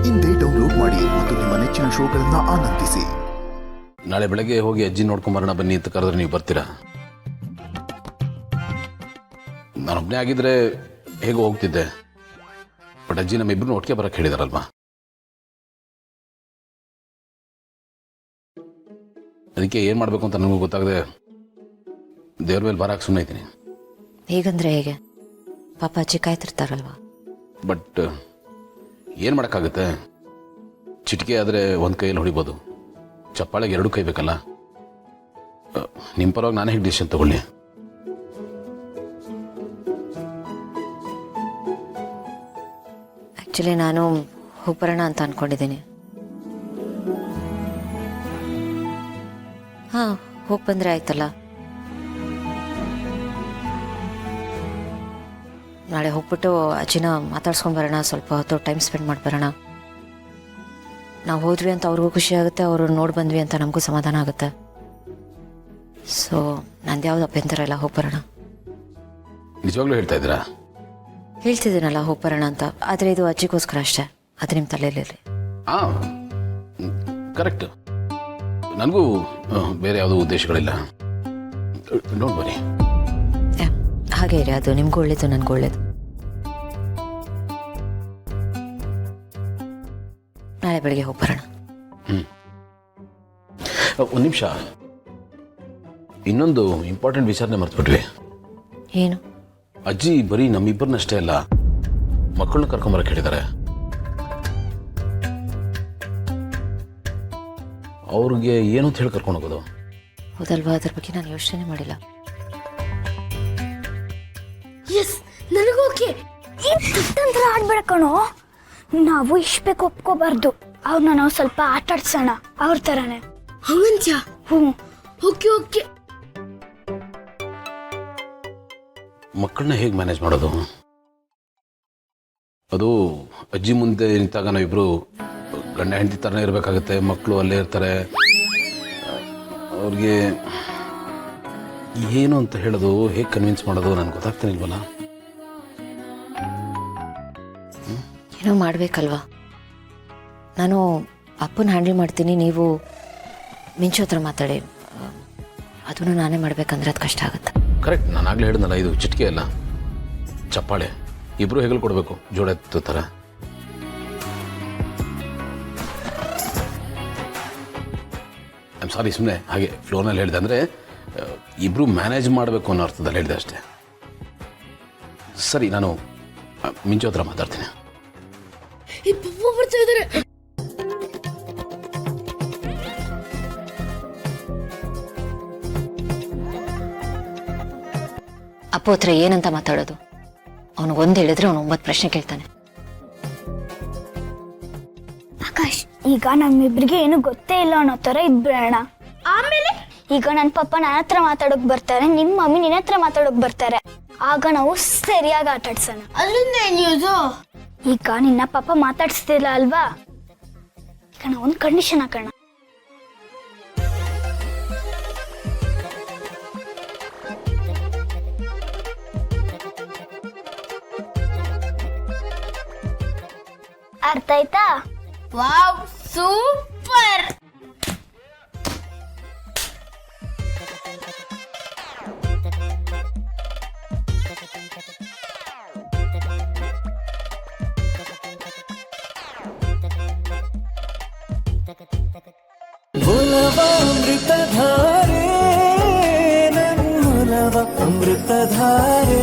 ಇಂದೇ ಡೌನ್ಲೋಡ್ ಮಾಡಿ ಮತ್ತು ನಿಮ್ಮ ನೆಚ್ಚಿನ ಶೋಗಳನ್ನ ಆನಂದಿಸಿ. ನಾಳೆ ಬೆಳಗ್ಗೆ ಹೋಗಿ ಅಜ್ಜಿ ನೋಡ್ಕೊಂಬರೋಣ ಬನ್ನಿ ಅಂತ ಕರೆದ್ರೆ ನೀವು ಬರ್ತೀರಾ? ನಾನೊಬ್ಬನೇ ಆಗಿದ್ರೆ ಹೇಗೋ ಹೋಗ್ತಿದ್ದೆ, ಬಟ್ ಅಜ್ಜಿ ನಮ್ಮಿಬ್ರು ಒಟ್ಟಿಗೆ ಬರಕ್ಕೆ ಹೇಳಿದಾರಲ್ವಾ, ಅದಕ್ಕೆ ಏನು ಮಾಡಬೇಕು ಅಂತ ನನಗೂ ಗೊತ್ತಾಗದೆ ದೇವ್ರ ಮೇಲೆ ಬರಕ್ಕೆ ಸುಮ್ಮನೆ ಇದ್ದೀನಿ. ಹೇಗಂದ್ರೆ ಹೇಗೆ? ಪಾಪ ಅಜ್ಜಿ ಕಾಯ್ತಿರ್ತಾರಲ್ವಾ. ಬಟ್ ಏನು ಮಾಡೋಕ್ಕಾಗುತ್ತೆ? ಚಿಟಿಕೆ ಆದರೆ ಒಂದು ಕೈಯಲ್ಲಿ ಹೊಡಿಬೋದು, ಚಪ್ಪಾಳೆಗೆ ಎರಡು ಕೈ ಬೇಕಲ್ಲ. ನಿಮ್ಮ ಪರವಾಗಿ ನಾನೇ ಹೇಗೆ ಡಿಸಿಷನ್ ತಗೊಳ್ಳಿ? ಆ್ಯಕ್ಚುಲಿ ನಾನು ಹೋಗ್ಬರೋಣ ಅಂತ ಅಂದ್ಕೊಂಡಿದ್ದೀನಿ. ಹಾಂ, ಹೋಗಿ ಬಂದರೆ ಆಯ್ತಲ್ಲ. ನಾಳೆ ಹೋಗ್ಬಿಟ್ಟು ಅಜ್ಜಿನ ಮಾತಾಡ್ಸ್ಕೊಂಬರೋಣ, ಸ್ವಲ್ಪ ಹೊತ್ತು ಟೈಮ್ ಸ್ಪೆಂಡ್ ಮಾಡಿಬರೋಣ. ನಾವು ಹೋದ್ವಿ ಅಂತ ಅವ್ರಿಗೂ ಖುಷಿ ಆಗುತ್ತೆ, ಅವರು ನೋಡಿ ಬಂದ್ವಿ ಅಂತ ನಮಗೂ ಸಮಾಧಾನ ಆಗುತ್ತೆ. ಸೊ ನಂದು ಯಾವುದು ಅಭ್ಯಂತರ ಇಲ್ಲ, ಹೋಗ್ಬರೋಣ. ನಿಜವಾಗ್ಲೂ ಹೇಳ್ತಾ ಇದ್ದೀರಾ? ಹೇಳ್ತಿದ್ದೀನಲ್ಲ ಹೋಗ್ಬರೋಣ ಅಂತ, ಆದರೆ ಇದು ಅಜ್ಜಿಗೋಸ್ಕರ ಅಷ್ಟೇ, ಅದು ನಿಮ್ಮ ತಲೆಯಲ್ಲಿ. ಹಾಂ, ಕರೆಕ್ಟ್. ನನಗೂ ಬೇರೆ ಯಾವುದೂ ಉದ್ದೇಶಗಳಿಲ್ಲ. Don't worry. ಹಾಗೆ ಇರಿ, ಅದು ನಿಮ್ಗೂ ಒಳ್ಳೇದು, ನನಗೂ ಒಳ್ಳೇದು. ನಾಳೆ ಬೆಳಿಗ್ಗೆ ಹೋಗ್ಬರೋಣ. ಒಂದು ನಿಮಿಷ, ಇನ್ನೊಂದು ಇಂಪಾರ್ಟೆಂಟ್ ವಿಚಾರನೆ ಮರ್ತ್ಬಿಟ್ವಿ. ಏನು? ಅಜ್ಜಿ ಬರೀ ನಮ್ಮಿಬ್ಬರನ್ನಷ್ಟೇ ಅಲ್ಲ, ಮಕ್ಕಳನ್ನ ಕರ್ಕೊಂಬರಕ್ಕೆ ಹೇಳಿದ್ದಾರೆ. ಅವ್ರಿಗೆ ಏನು ಅಂತ ಹೇಳಿ ಕರ್ಕೊಂಡು ಹೋಗೋದು? ಹೌದಲ್ವಾ, ಅದ್ರ ಬಗ್ಗೆ ನಾನು ಯೋಚನೆ ಮಾಡಿಲ್ಲ. ಎಸ್, ನನಗೋಕೆ. ತಂತ್ರ ಆಡ್ಬೇಡ ಕಣೋ, ನಾವು ಇಷ್ಟಬೇಕು ಒಪ್ಕೋಬಾರ್ದು. ಅವ್ರನ್ನ ನಾವು ಸ್ವಲ್ಪ ಆಟ ಆಡ್ಸೋಣ ಅವ್ರ ಥರನೇ. ಹಂಗಂತ್ಯ? ಹ್ಞೂ, ಓಕೆ ಓಕೆ. ಮಕ್ಕಳನ್ನ ಹೇಗೆ ಮ್ಯಾನೇಜ್ ಮಾಡೋದು? ಅದು ಅಜ್ಜಿ ಮುಂದೆ ನಿಂತಾಗ ನಾವಿಬ್ರು ಗಂಡ ಹೆಂಡತಿ ಥರನೇ ಇರಬೇಕಾಗುತ್ತೆ, ಮಕ್ಕಳು ಅಲ್ಲೇ ಇರ್ತಾರೆ. ಅವ್ರಿಗೆ ಏನು ಅಂತ ಹೇಳೋದು, ಹೇಗೆ ಕನ್ವಿನ್ಸ್ ಮಾಡೋದು ನನಗೆ ಗೊತ್ತಾಗ್ತಾನಿಲ್ವಲ್ಲ. ಏನೋ ಮಾಡಬೇಕಲ್ವಾ. ನಾನು ಅಪ್ಪನ ಹ್ಯಾಂಡಲ್ ಮಾಡ್ತೀನಿ, ನೀವು ಮಿಂಚು ಹತ್ರ ಮಾತಾಡಿ. ಅದನ್ನು ನಾನೇ ಮಾಡ್ಬೇಕಂದ್ರೆ ಅದು ಕಷ್ಟ ಆಗುತ್ತೆ. ಕರೆಕ್ಟ್, ನಾನು ಆಗಲೇ ಹೇಳಿದ್ನಲ್ಲ, ಇದು ಚಿಟಿಕೆ ಅಲ್ಲ, ಚಪ್ಪಾಳೆ. ಇಬ್ಬರು ಹೆಗಲು ಕೊಡಬೇಕು, ಜೋಡೆತ್ತು ಥರ. ಐಮ್ ಸಾರಿ, ಸುಮ್ಮನೆ ಹಾಗೆ ಫ್ಲೋನಲ್ಲಿ ಹೇಳಿದೆ. ಅಂದರೆ ಇಬ್ಬರು ಮ್ಯಾನೇಜ್ ಮಾಡಬೇಕು ಅನ್ನೋ ಅರ್ಥದಲ್ಲಿ ಹೇಳಿದೆ ಅಷ್ಟೇ. ಸರಿ, ನಾನು ಮಿಂಚು ಹತ್ರ ಮಾತಾಡ್ತೀನಿ. ಬರ್ತಾ ಇದ್ದಾರೆ. ಅಪ್ಪು ಹತ್ರ ಏನಂತ ಮಾತಾಡೋದು? ಅವನಿಗೆ ಒಂದು ಹೇಳಿದ್ರೆ ಅವನು 9 ಪ್ರಶ್ನೆ ಕೇಳ್ತಾನೆ. ಆಕಾಶ್, ಈಗ ನಮ್ಮಿಬ್ರಿಗೆ ಏನು ಗೊತ್ತೇ ಇಲ್ಲ ಅನ್ನೋ ಥರ ಇದ್ಬಿಡೋಣ. ಆಮೇಲೆ ಈಗ ನನ್ನ ಪಪ್ಪ ನನ್ನ ಹತ್ರ ಮಾತಾಡೋಕ್ ಬರ್ತಾರೆ, ನಿಮ್ಮ ಮಮ್ಮಿ ನಿನ್ನ ಹತ್ರ ಮಾತಾಡೋಕ್ ಬರ್ತಾರೆ. ಆಗ ನಾವು ಸರಿಯಾಗಿ ಆಟ ಆಡ್ಸೋಣ. ಅದರಿಂದ ನ್ಯೂಸು. ಈಗ ನಿನ್ನ ಪಪ್ಪ ಮಾತಾಡ್ಸ್ತಿಲ್ಲ ಅಲ್ವಾ, ಈಗ ನಾವು ಒಂದು ಕಂಡೀಷನ್ ಹಾಕೋಣ. ಅರ್ಥ ಆಯ್ತಾ? Wow, super. ಅಮೃತಧಾರೆ, ನನ್ನ ಅಮೃತಧಾರೆ.